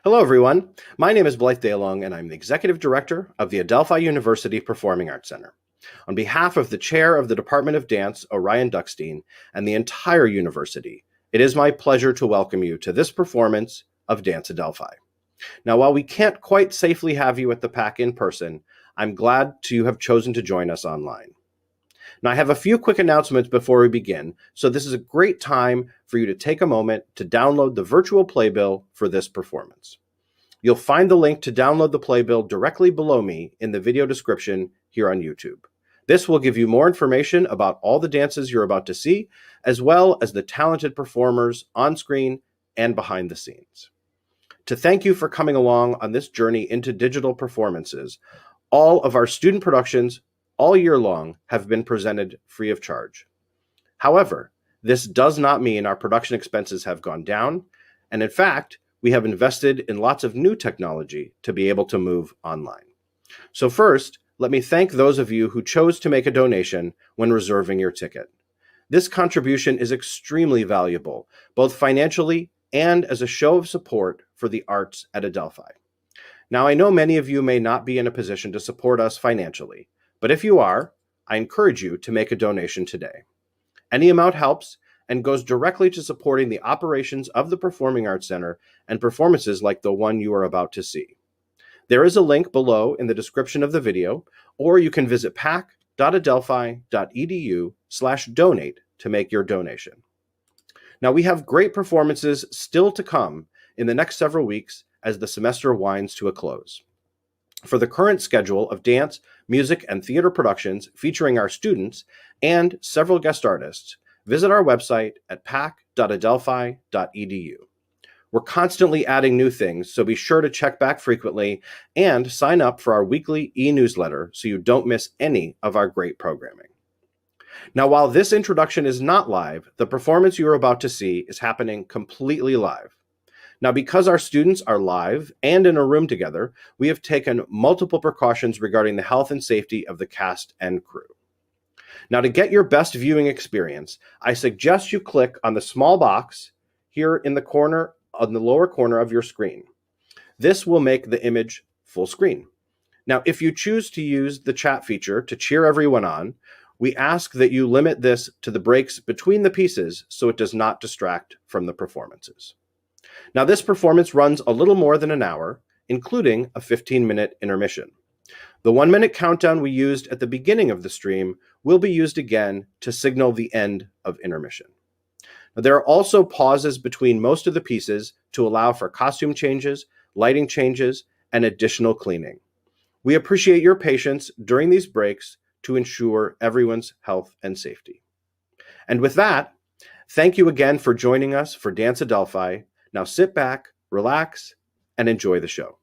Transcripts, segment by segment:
Hello, everyone. My name is Blythe DeLong, and I'm the Executive Director of the Adelphi University Performing Arts Center. On behalf of the Chair of the Department of Dance, Orion Duckstein, and the entire university, it is my pleasure to welcome you to this performance of Dance Adelphi. Now, while we can't quite safely have you at the PAC in person, I'm glad you have chosen to join us online. Now, I have a few quick announcements before we begin, so this is a great time for you to take a moment to download the virtual playbill for this performance. You'll find the link to download the playbill directly below me in the video description here on YouTube. This will give you more information about all the dances you're about to see, as well as the talented performers on screen and behind the scenes. To thank you for coming along on this journey into digital performances, all of our student productions all year long have been presented free of charge. However, this does not mean our production expenses have gone down, and in fact, we have invested in lots of new technology to be able to move online. So first, let me thank those of you who chose to make a donation when reserving your ticket. This contribution is extremely valuable, both financially and as a show of support for the arts at Adelphi. Now, I know many of you may not be in a position to support us financially, but if you are, I encourage you to make a donation today. Any amount helps and goes directly to supporting the operations of the Performing Arts Center and performances like the one you are about to see. There is a link below in the description of the video, or you can visit pac.adelphi.edu/donate to make your donation. Now, we have great performances still to come in the next several weeks as the semester winds to a close. For the current schedule of dance, music, and theater productions featuring our students and several guest artists, visit our website at pac.adelphi.edu. We're constantly adding new things, so be sure to check back frequently and sign up for our weekly e-newsletter so you don't miss any of our great programming. Now, while this introduction is not live, the performance you are about to see is happening completely live. Now, because our students are live and in a room together, we have taken multiple precautions regarding the health and safety of the cast and crew. Now, to get your best viewing experience, I suggest you click on the small box here in the corner, on the lower corner of your screen. This will make the image full screen. Now, if you choose to use the chat feature to cheer everyone on, we ask that you limit this to the breaks between the pieces so it does not distract from the performances. Now, this performance runs a little more than an hour, including a 15-minute intermission. The 1-minute countdown we used at the beginning of the stream will be used again to signal the end of intermission. Now, there are also pauses between most of the pieces to allow for costume changes, lighting changes, and additional cleaning. We appreciate your patience during these breaks to ensure everyone's health and safety. And with that, thank you again for joining us for Dance Adelphi. Now sit back, relax, and enjoy the show.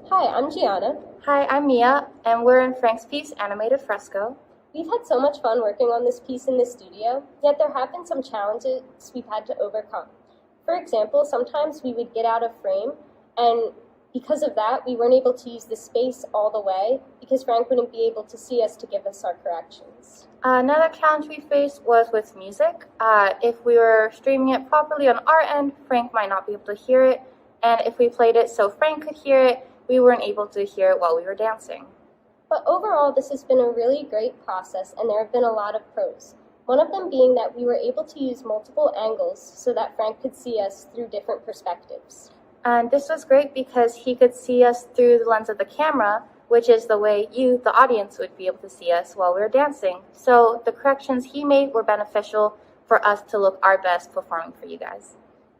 Hi, I'm Gianna. Hi, I'm Mia, and we're in Frank's piece, Animated Fresco. We've had so much fun working on this piece in the studio, yet there have been some challenges we've had to overcome. For example, sometimes we would get out of frame, and because of that, we weren't able to use the space all the way because Frank wouldn't be able to see us to give us our corrections. Another challenge we faced was with music. If we were streaming it properly on our end, Frank might not be able to hear it, and if we played it so Frank could hear it, we weren't able to hear it while we were dancing. But overall, this has been a really great process, and there have been a lot of pros. One of them being that we were able to use multiple angles so that Frank could see us through different perspectives. And this was great because he could see us through the lens of the camera, which is the way you, the audience, would be able to see us while we were dancing. So the corrections he made were beneficial for us to look our best performing for you guys.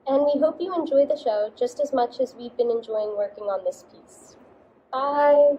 And we hope you enjoy the show just as much as we've been enjoying working on this piece. Bye!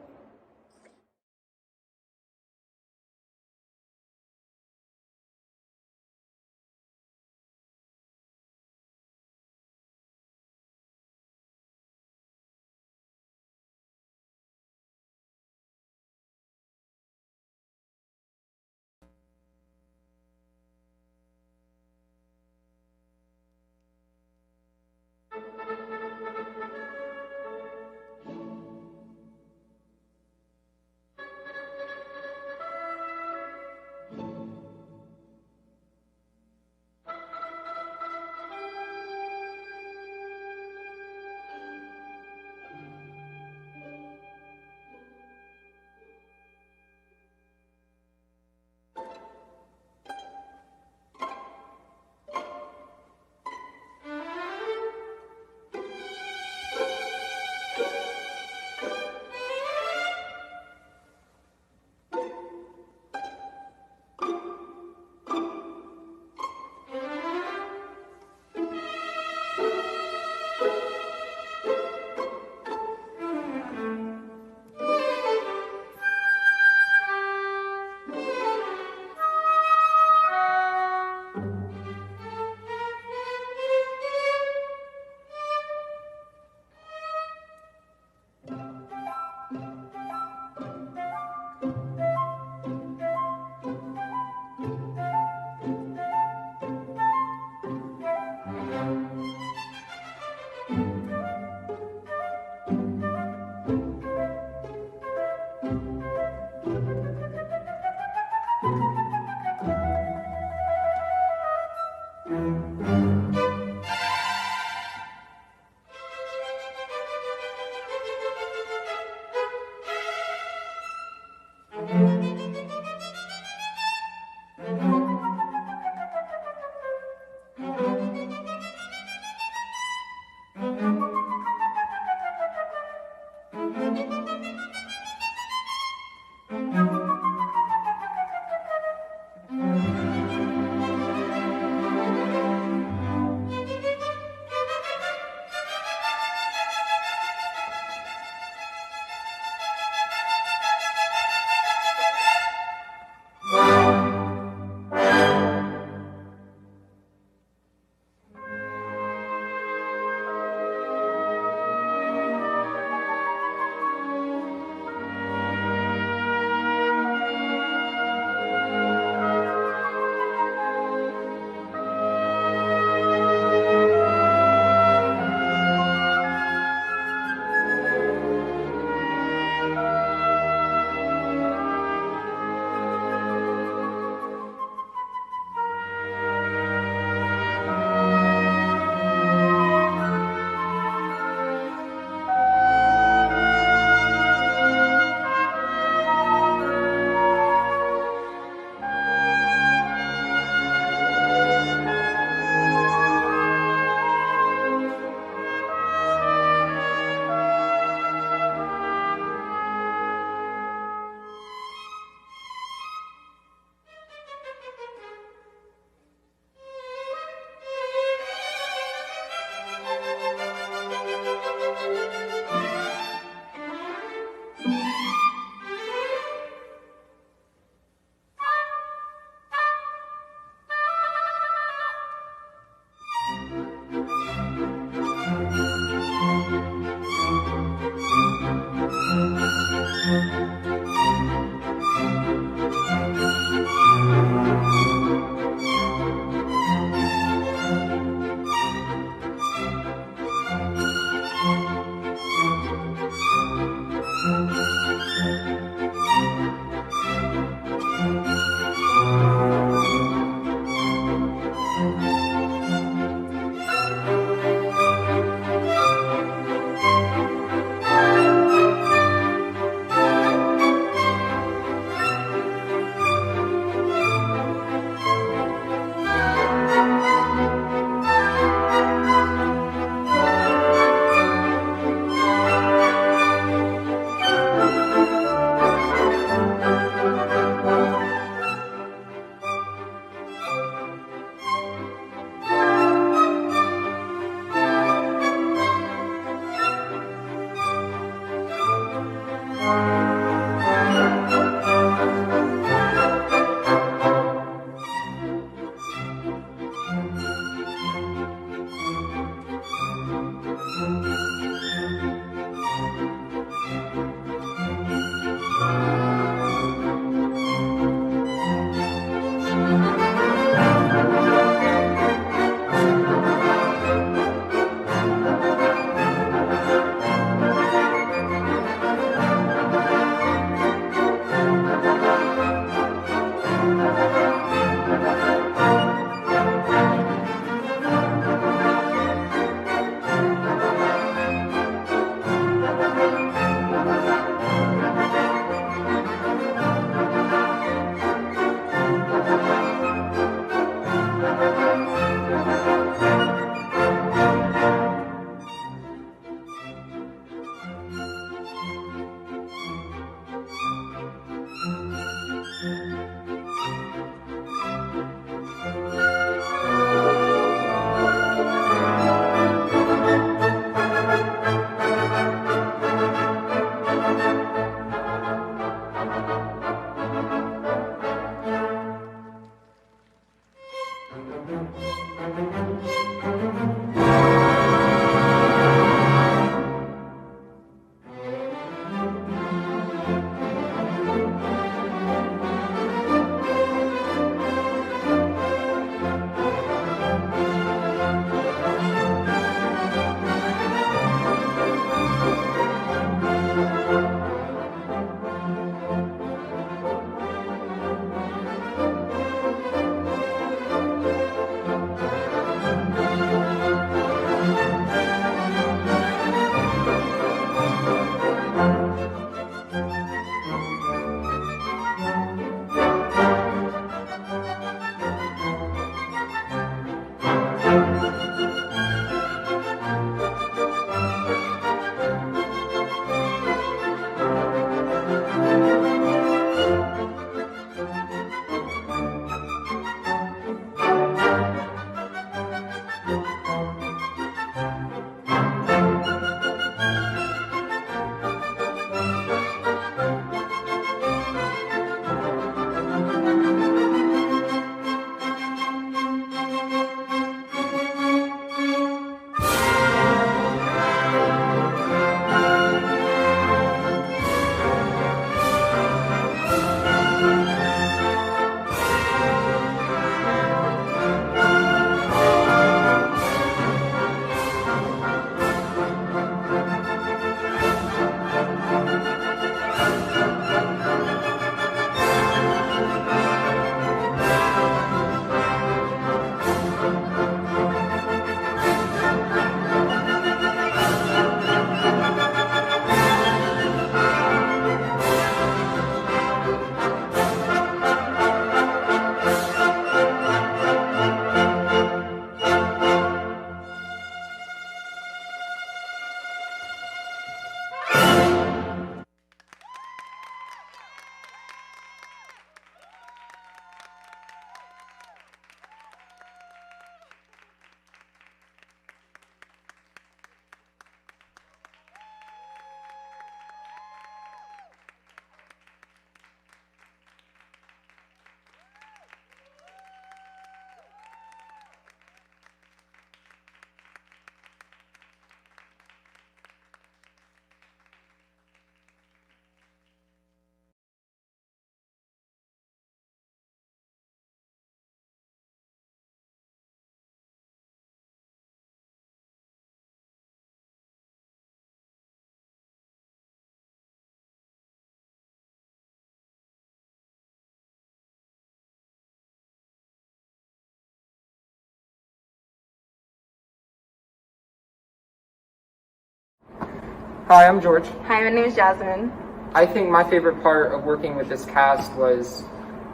Hi, I'm George. Hi, my name is Jasmine. I think my favorite part of working with this cast was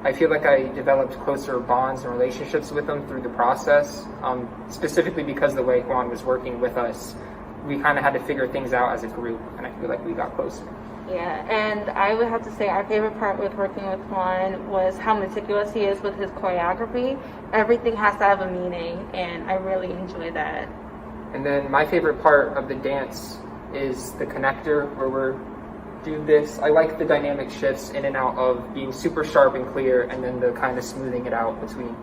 I feel like I developed closer bonds and relationships with them through the process, specifically because the way Juan was working with us. We kind of had to figure things out as a group, and I feel like we got closer. Yeah, and I would have to say our favorite part with working with Juan was how meticulous he is with his choreography. Everything has to have a meaning, and I really enjoy that. And then my favorite part of the dance is the connector where we're doing this. I like the dynamic shifts in and out of being super sharp and clear and then the kind of smoothing it out between.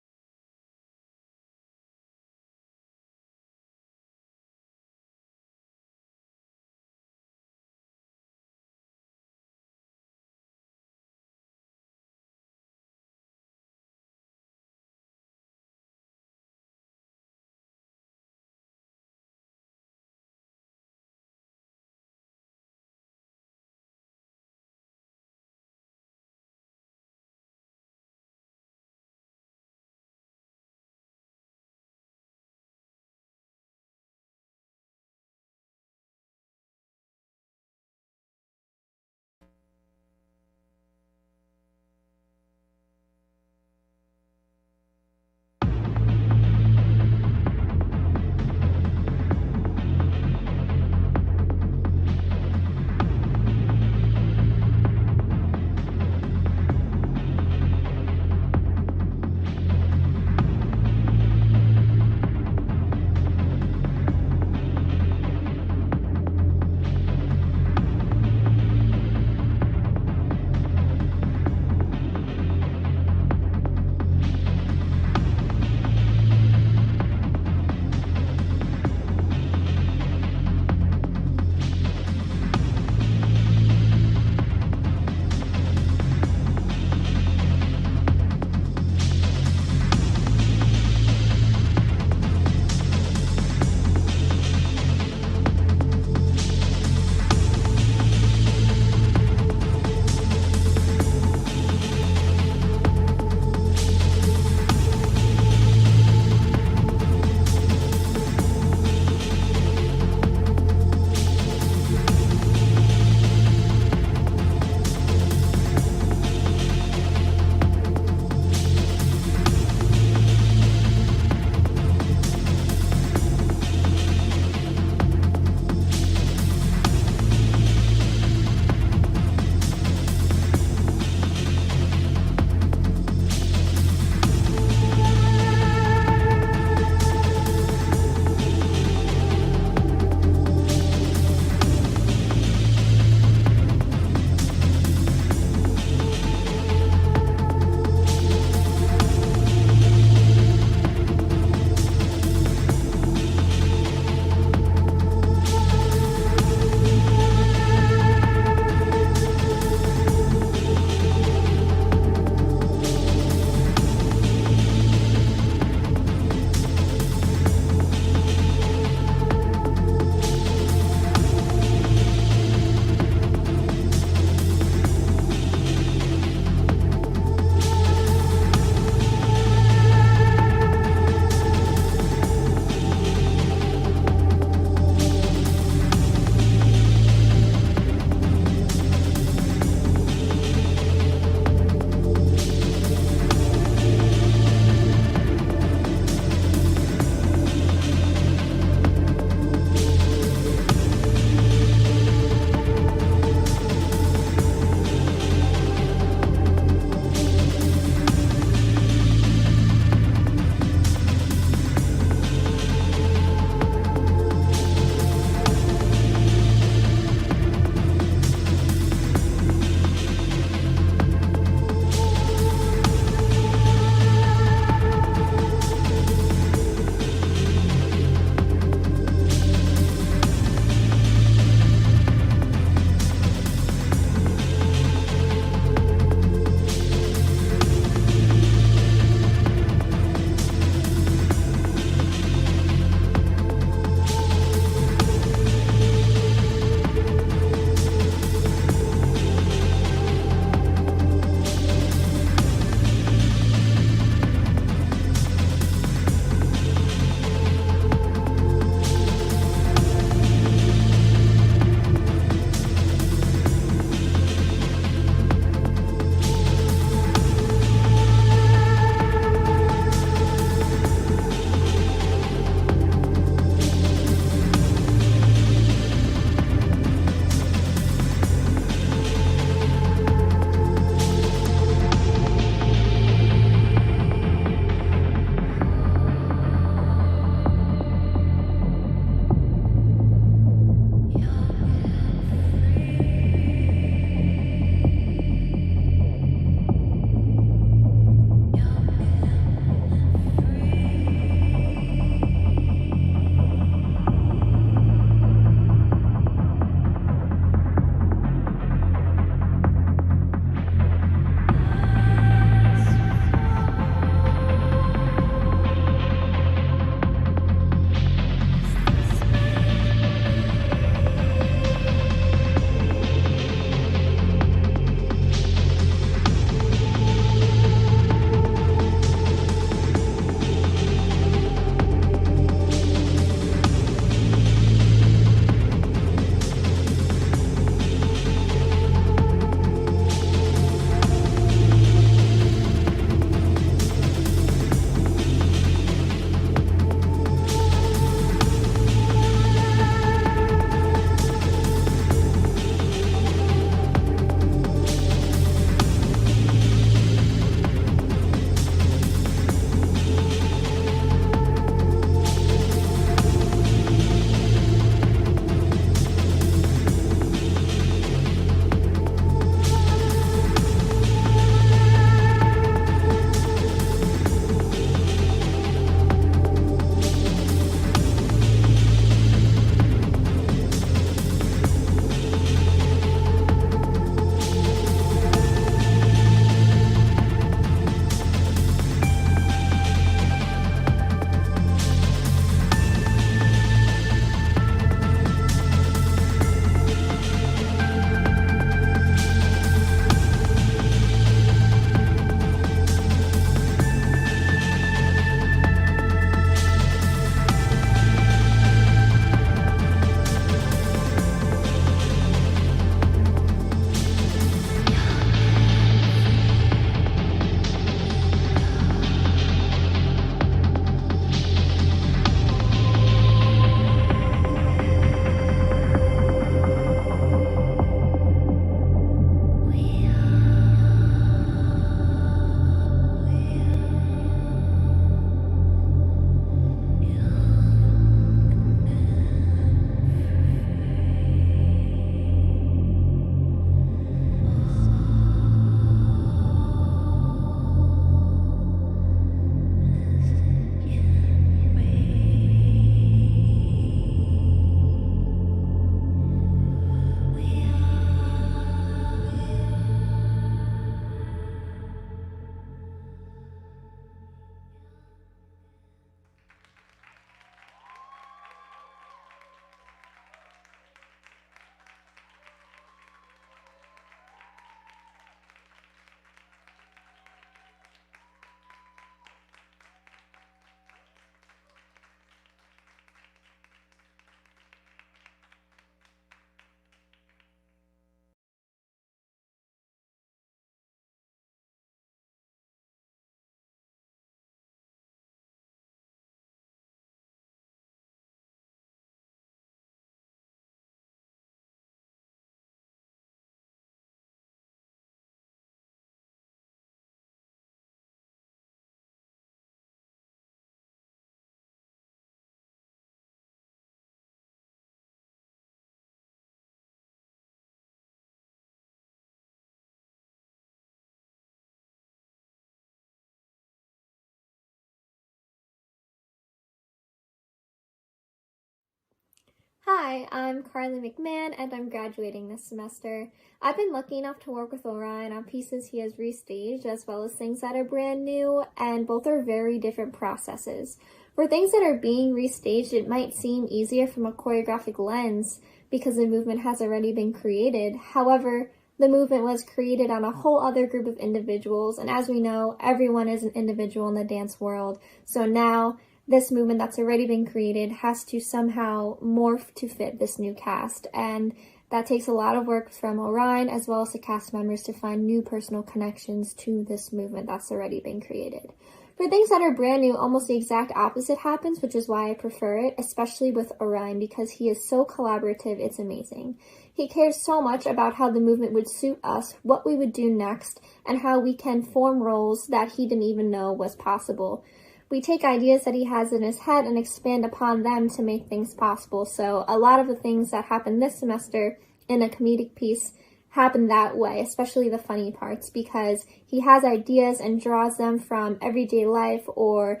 Hi, I'm Carly McMahon and I'm graduating this semester. I've been lucky enough to work with Orion on pieces he has restaged as well as things that are brand new, and both are very different processes. For things that are being restaged, it might seem easier from a choreographic lens because the movement has already been created. However, the movement was created on a whole other group of individuals, and as we know, everyone is an individual in the dance world. So now, this movement that's already been created has to somehow morph to fit this new cast, and that takes a lot of work from Orion as well as the cast members to find new personal connections to this movement that's already been created. For things that are brand new, almost the exact opposite happens, which is why I prefer it, especially with Orion, because he is so collaborative, it's amazing. He cares so much about how the movement would suit us, what we would do next, and how we can form roles that he didn't even know was possible. We take ideas that he has in his head and expand upon them to make things possible. So a lot of the things that happen this semester in a comedic piece happen that way, especially the funny parts, because he has ideas and draws them from everyday life or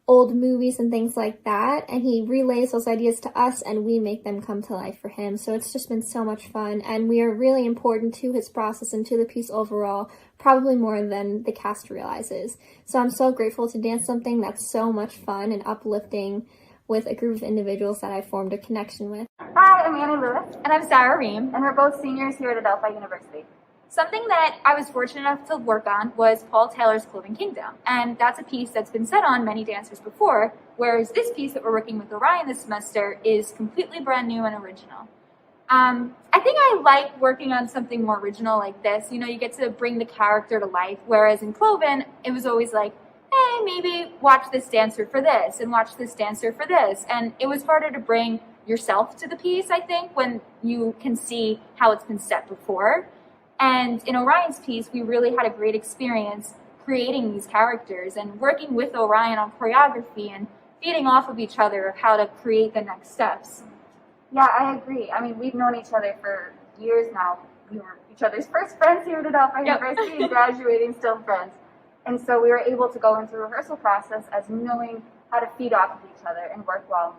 old movies and things like that, and he relays those ideas to us and we make them come to life for him. So it's just been so much fun, and we are really important to his process and to the piece overall, probably more than the cast realizes. So I'm so grateful to dance something that's so much fun and uplifting with a group of individuals that I formed a connection with. Hi, I'm Annie Lewis. And I'm Sarah Ream. And we're both seniors here at Adelphi University. Something that I was fortunate enough to work on was Paul Taylor's Clothing Kingdom. And that's a piece that's been set on many dancers before, whereas this piece that we're working with Orion this semester is completely brand new and original. I think I like working on something more original like this. You know, you get to bring the character to life, whereas in Cloven, it was always like, hey, maybe watch this dancer for this and watch this dancer for this. And it was harder to bring yourself to the piece, I think, when you can see how it's been set before. And in Orion's piece, we really had a great experience creating these characters and working with Orion on choreography and feeding off of each other of how to create the next steps. Yeah, I agree. I mean, we've known each other for years now. We were each other's first friends here at Adelphi University and graduating still friends. And so we were able to go into the rehearsal process as knowing how to feed off of each other and work well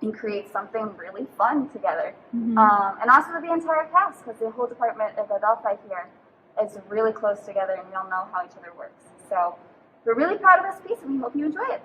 and create something really fun together. And also with the entire cast, because the whole department of Adelphi here is really close together and we all know how each other works. So we're really proud of this piece and we hope you enjoy it.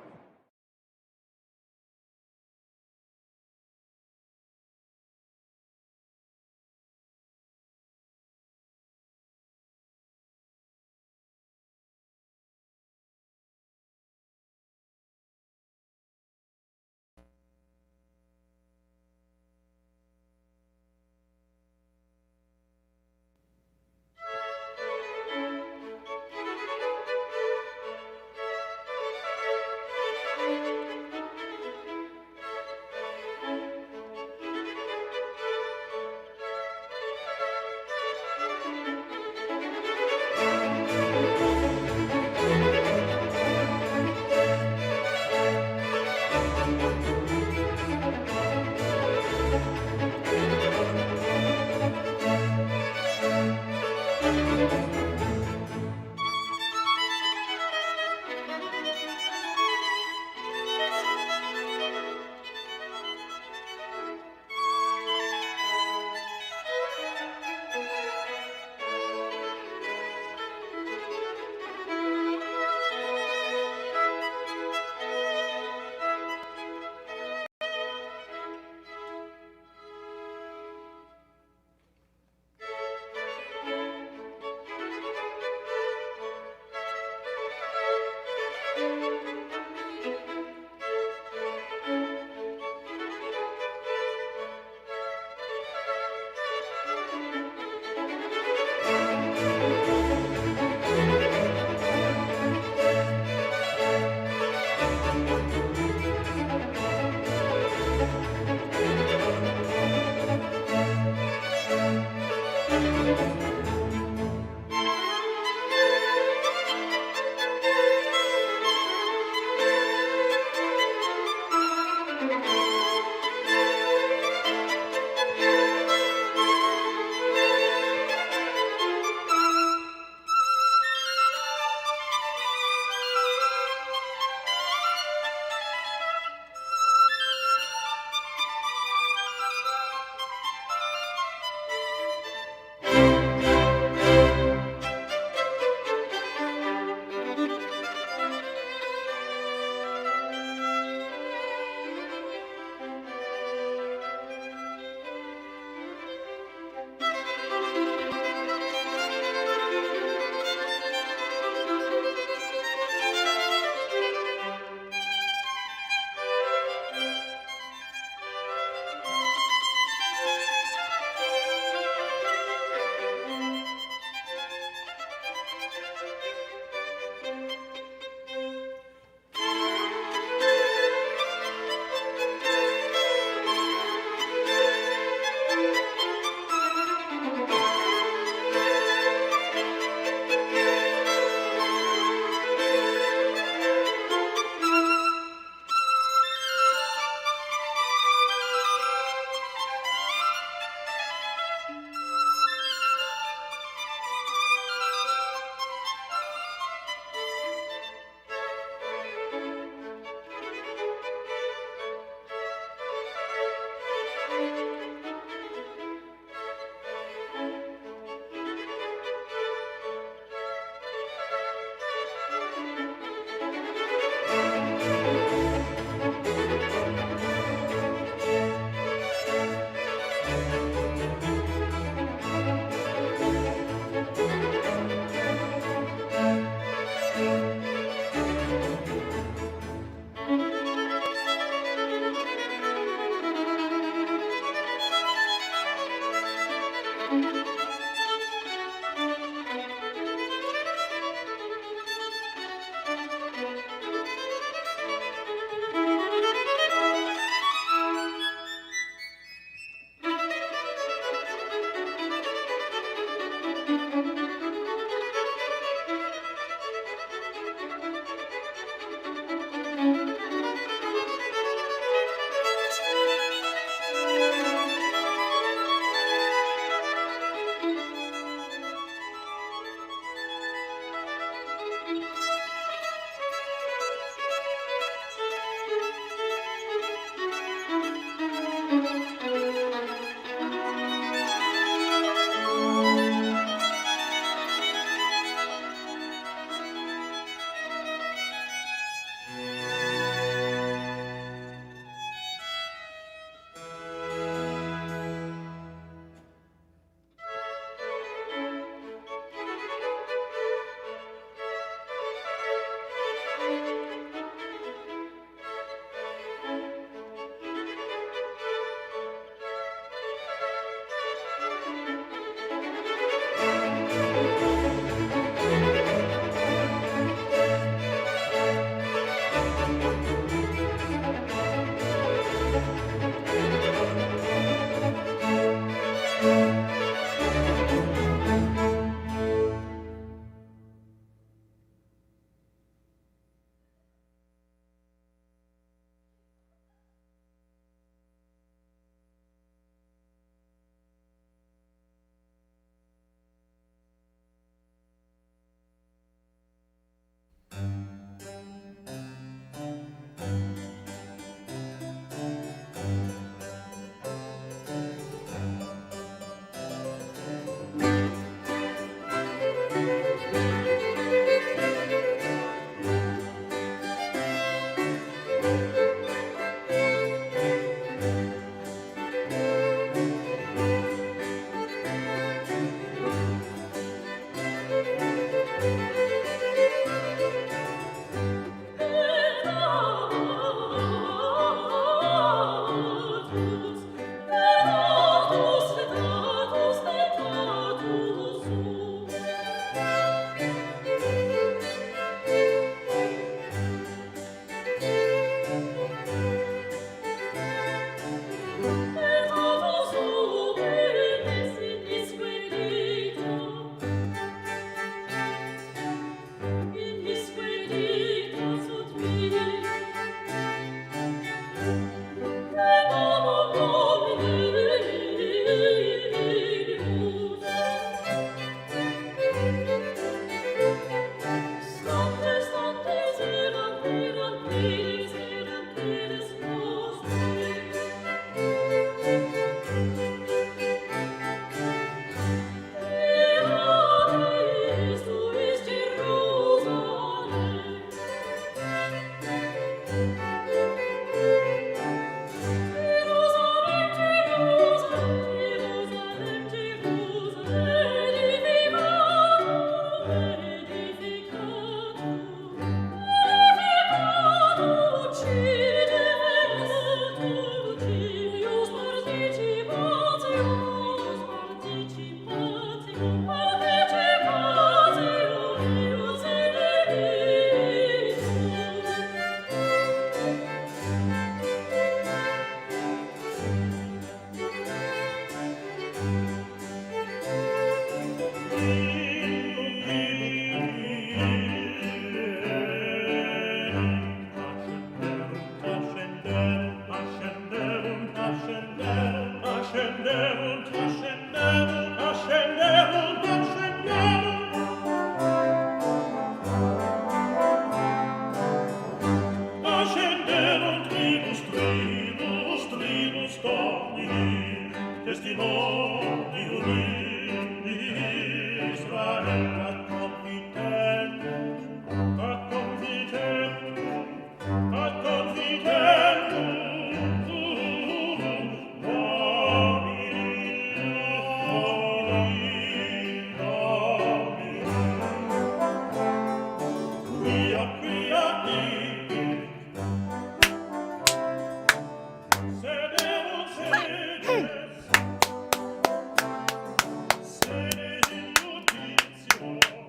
Hey!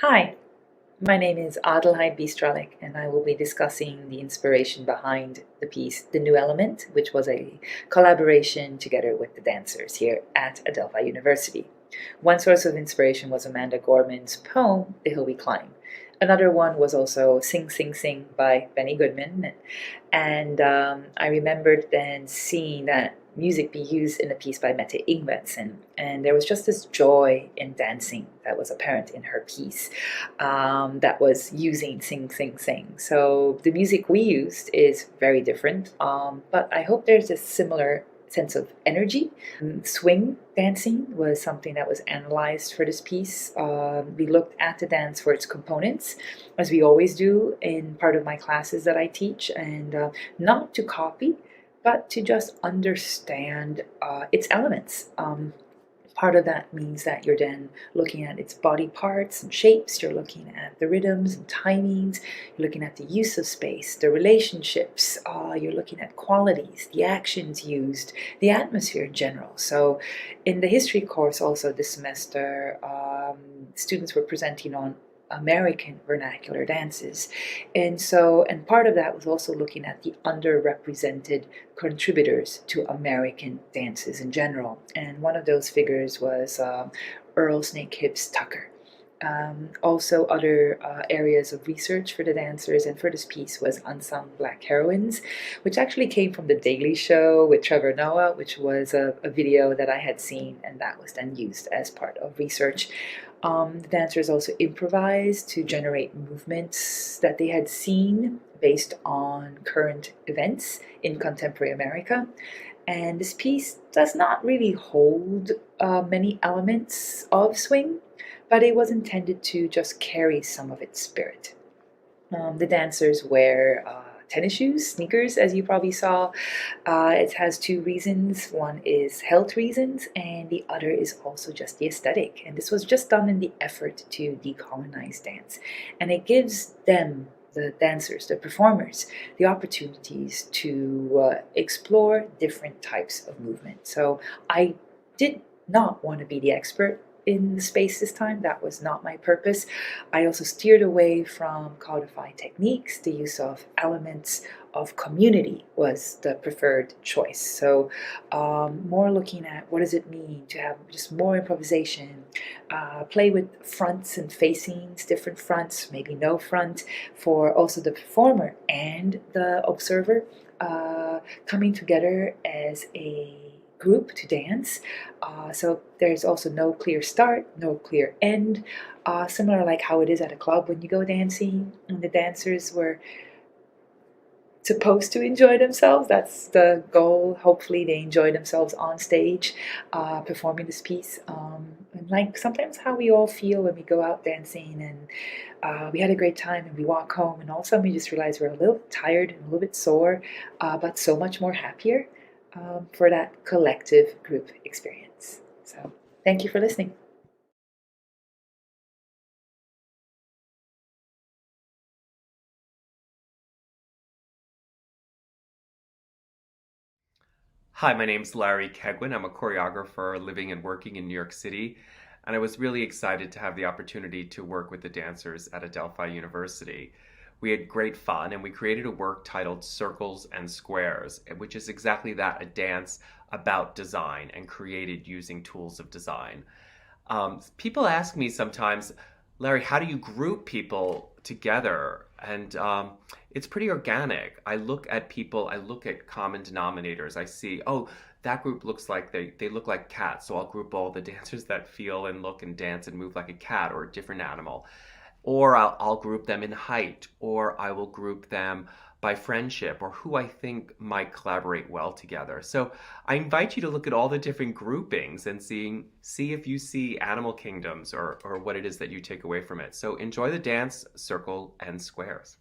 Hi, my name is Adelphi, and I will be discussing the inspiration behind the piece The New Element, which was a collaboration together with the dancers here at Adelphi University. One source of inspiration was Amanda Gorman's poem, The Hill We Climb. Another one was also Sing, Sing, Sing by Benny Goodman. And I remembered then seeing that music be used in a piece by Mette Ingvedsen. And there was just this joy in dancing that was apparent in her piece that was using Sing, Sing, Sing. So the music we used is very different, but I hope there's a similar sense of energy. Swing dancing was something that was analyzed for this piece. We looked at the dance for its components, as we always do in part of my classes that I teach, and not to copy, but to just understand its elements. Part of that means that you're then looking at its body parts and shapes, you're looking at the rhythms and timings, you're looking at the use of space, the relationships, you're looking at qualities, the actions used, the atmosphere in general. So in the history course also this semester, students were presenting on American vernacular dances. And part of that was also looking at the underrepresented contributors to American dances in general. And one of those figures was Earl Snake Hips Tucker. Also other areas of research for the dancers and for this piece was Unsung Black Heroines, which actually came from The Daily Show with Trevor Noah, which was a video that I had seen, and that was then used as part of research. The dancers also improvised to generate movements that they had seen based on current events in contemporary America. And this piece does not really hold many elements of swing, but it was intended to just carry some of its spirit. The dancers wear tennis shoes, sneakers, as you probably saw. It has two reasons. One is health reasons, and the other is also just the aesthetic. And this was just done in the effort to decolonize dance. And it gives them, the dancers, the performers, the opportunities to explore different types of movement. So I did not want to be the expert in the space this time. That was not my purpose. I also steered away from codified techniques. The use of elements of community was the preferred choice. So more looking at what does it mean to have just more improvisation, play with fronts and facings, different fronts, maybe no front, for also the performer and the observer coming together as a group to dance. So there's also no clear start, no clear end, similar like how it is at a club when you go dancing and the dancers were supposed to enjoy themselves. That's the goal. Hopefully they enjoy themselves on stage performing this piece, and like sometimes how we all feel when we go out dancing and we had a great time and we walk home and all of a sudden we just realize we're a little tired and a little bit sore, but so much more happier for that collective group experience. So thank you for listening. Hi, my name's Larry Kegwin. I'm a choreographer living and working in New York City, and I was really excited to have the opportunity to work with the dancers at Adelphi University. We had great fun, and we created a work titled Circles and Squares, which is exactly that, a dance about design and created using tools of design. People ask me sometimes, Larry, how do you group people together? And it's pretty organic. I look at people, I look at common denominators. I see, oh, that group looks like they look like cats. So I'll group all the dancers that feel and look and dance and move like a cat or a different animal. Or I'll group them in height, or I will group them by friendship or who I think might collaborate well together. So I invite you to look at all the different groupings and see if you see animal kingdoms or what it is that you take away from it. So enjoy the dance, circle, and squares.